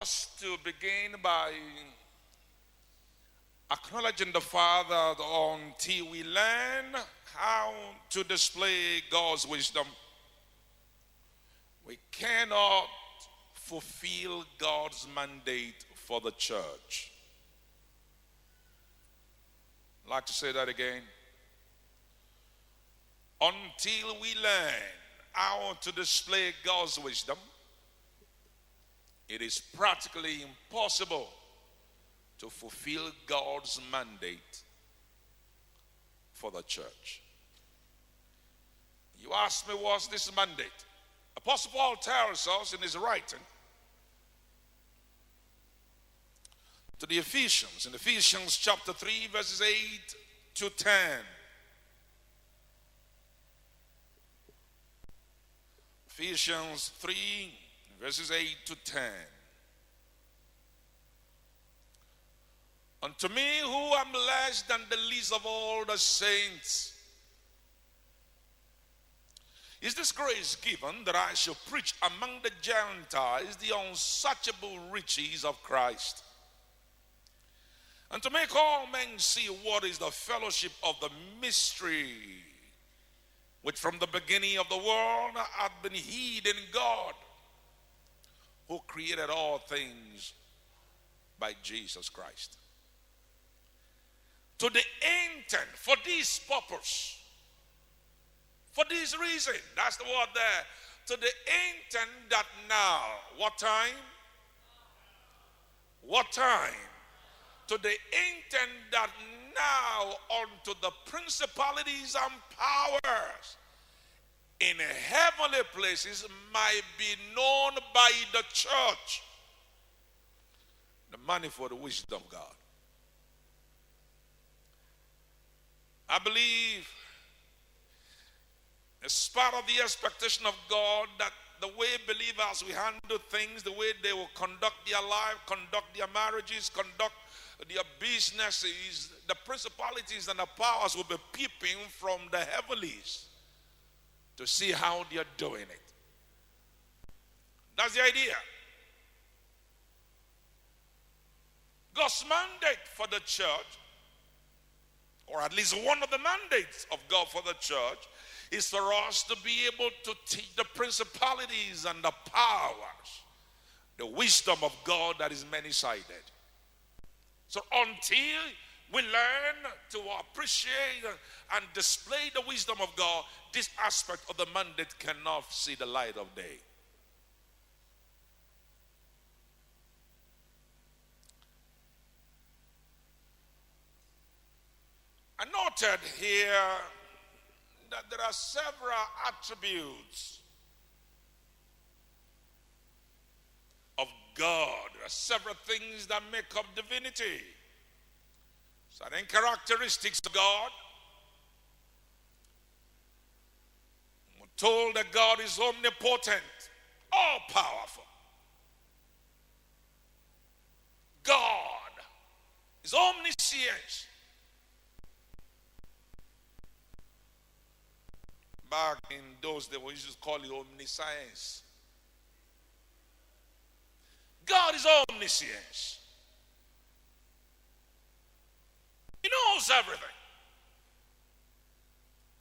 us to begin by acknowledging the Father until we learn how to display God's wisdom. We cannot fulfill God's mandate for the church. I'd like to say that again. Until we learn how to display God's wisdom, it is practically impossible to fulfill God's mandate for the church. You ask me, what's this mandate? Apostle Paul tells us in his writing to the Ephesians, in Ephesians chapter 3, verses 8 to 10. Ephesians 3, verses 8 to 10. Unto me, who am less than the least of all the saints, is this grace given that I shall preach among the Gentiles the unsearchable riches of Christ, and to make all men see what is the fellowship of the mystery, which from the beginning of the world hath been hid in God, who created all things by Jesus Christ. To the intent, for this purpose, for this reason, that's the word there, to the intent that now, what time? What time? To the intent that now unto the principalities and powers in heavenly places might be known by the church the manifold wisdom of God. I believe it's part of the expectation of God that the way believers will handle things, the way they will conduct their life, conduct their marriages, conduct their businesses, the principalities and the powers will be peeping from the heavens to see how they are doing it. That's the idea. God's mandate for the church, or at least one of the mandates of God for the church, is for us to be able to teach the principalities and the powers, the wisdom of God that is many-sided. So until we learn to appreciate and display the wisdom of God, this aspect of the mandate cannot see the light of day. I noted here that there are several attributes of God. There are several things that make up divinity. Certain characteristics of God. We're told that God is omnipotent, all powerful. God is omniscient. Back in those days, we used to call it omniscience. God is omniscient. He knows everything.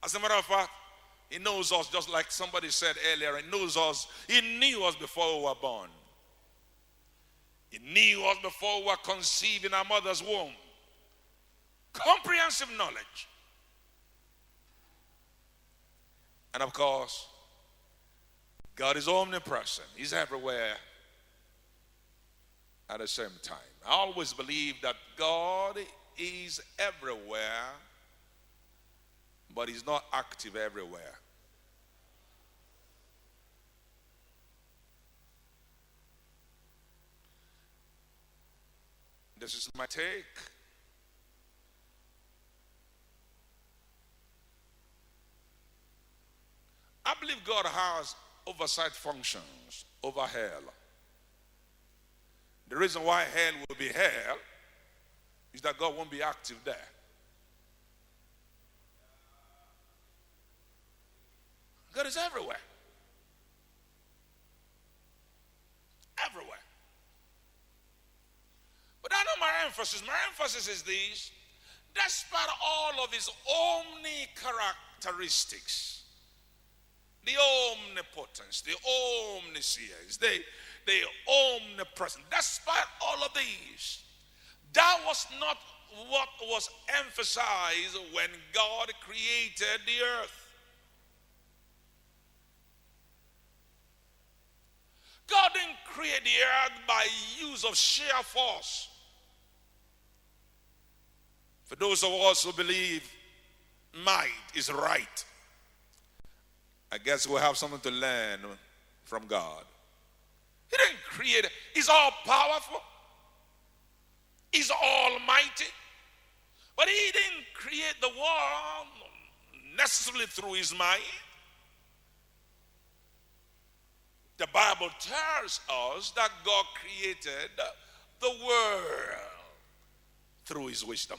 As a matter of fact, He knows us just like somebody said earlier. He knows us. He knew us before we were born. He knew us before we were conceived in our mother's womb. Comprehensive knowledge. And of course, God is omnipresent. He's everywhere at the same time. I always believe that God is everywhere, but He's not active everywhere. This is my take. I believe God has oversight functions over hell. The reason why hell will be hell is that God won't be active there. God is everywhere. Everywhere. emphasis. My emphasis is this: despite all of his omni characteristics, the omnipotence, the omniscience, the omnipresent, despite all of these, that was not what was emphasized when God created the earth. God didn't create the earth by use of sheer force. For those of us who believe might is right, I guess we'll have something to learn from God. He didn't create it. He's all powerful. He's almighty. But he didn't create the world necessarily through his mind. The Bible tells us that God created the world through his wisdom.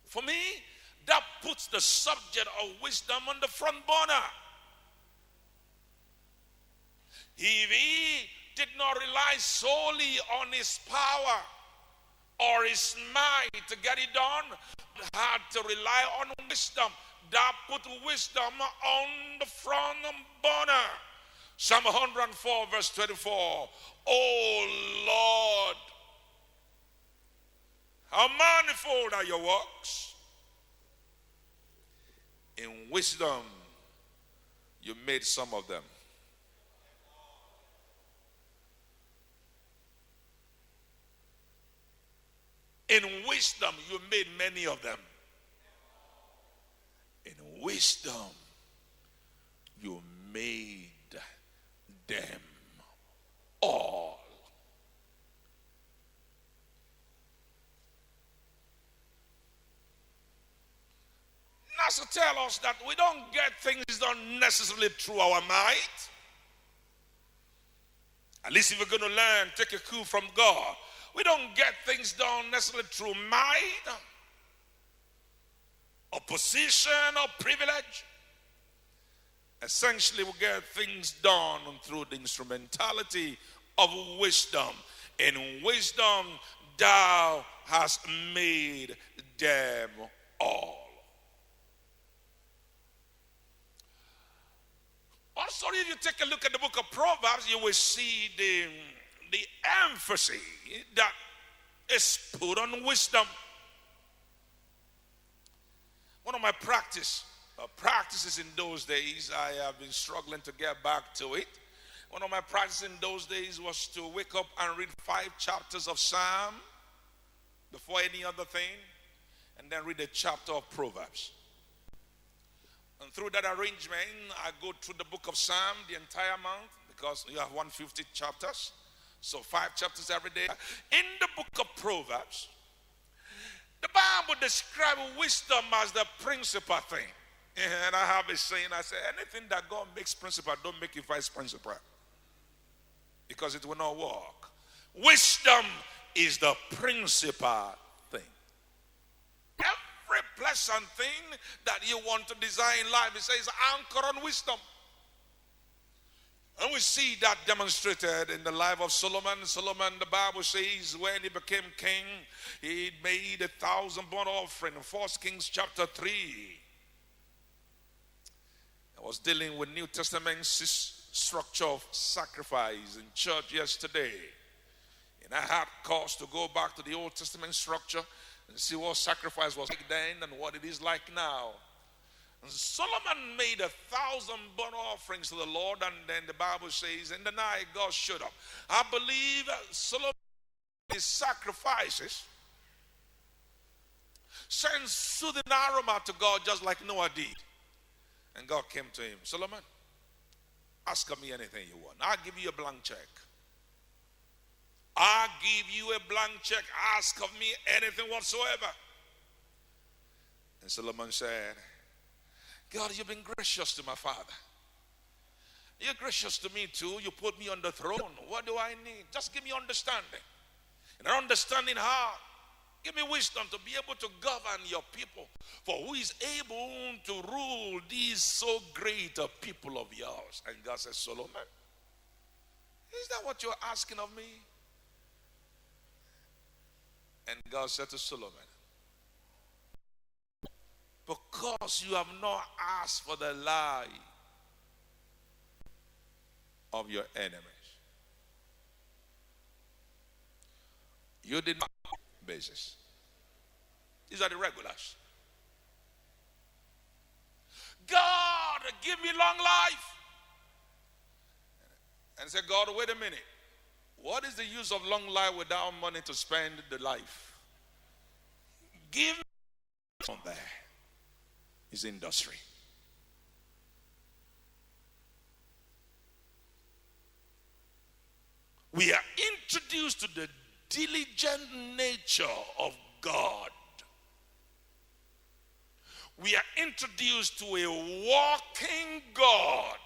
For me, that puts the subject of wisdom on the front burner. If he did not rely solely on his power or his might to get it done, he had to rely on wisdom. That put wisdom on the front burner. Psalm 104 verse 24. Oh Lord, how manifold are your works. In wisdom, you made some of them. In wisdom, you made many of them. In wisdom, you made them all. That's to tell us that we don't get things done necessarily through our might. At least if we're going to learn, take a cue from God. We don't get things done necessarily through might, or position, or privilege. Essentially, we get things done through the instrumentality of wisdom. In wisdom, thou hast made them all. Also, if you take a look at the book of Proverbs, you will see the emphasis that is put on wisdom. One of my practices in those days, I have been struggling to get back to it. One of my practices in those days was to wake up and read 5 chapters of Psalm before any other thing, and then read a chapter of Proverbs. And through that arrangement, I go through the book of Psalm the entire month, because you have 150 chapters. So 5 chapters every day. In the book of Proverbs, the Bible describes wisdom as the principal thing. And I have a saying, I say, anything that God makes principal, don't make it vice principal, because it will not work. Wisdom is the principal thing. Every pleasant thing that you want to desire in life, it says anchor on wisdom. And we see that demonstrated in the life of Solomon. Solomon, the Bible says, when he became king, he made 1,000 burnt offering in 1 Kings chapter 3. I was dealing with New Testament structure of sacrifice in church yesterday. And I had cause to go back to the Old Testament structure and see what sacrifice was like then and what it is like now. And Solomon made 1,000 burnt offerings to the Lord, and then the Bible says in the night God showed up. I believe Solomon, his sacrifices, sent soothing aroma to God just like Noah did. And God came to him, Solomon, ask of me anything you want. I'll give you a blank check. I'll give you a blank check. Ask of me anything whatsoever. And Solomon said, God, you've been gracious to my father. You're gracious to me too. You put me on the throne. What do I need? Just give me understanding. And an understanding heart. Give me wisdom to be able to govern your people. For who is able to rule these so great people of yours? And God says, Solomon, is that what you're asking of me? And God said to Solomon, because you have not asked for the life of your enemies, you did not basis. These are the regulars. God, give me long life. And say, God, wait a minute. What is the use of long life without money to spend the life? Give me from there. Is industry. We are introduced to the diligent nature of God. We are introduced to a walking God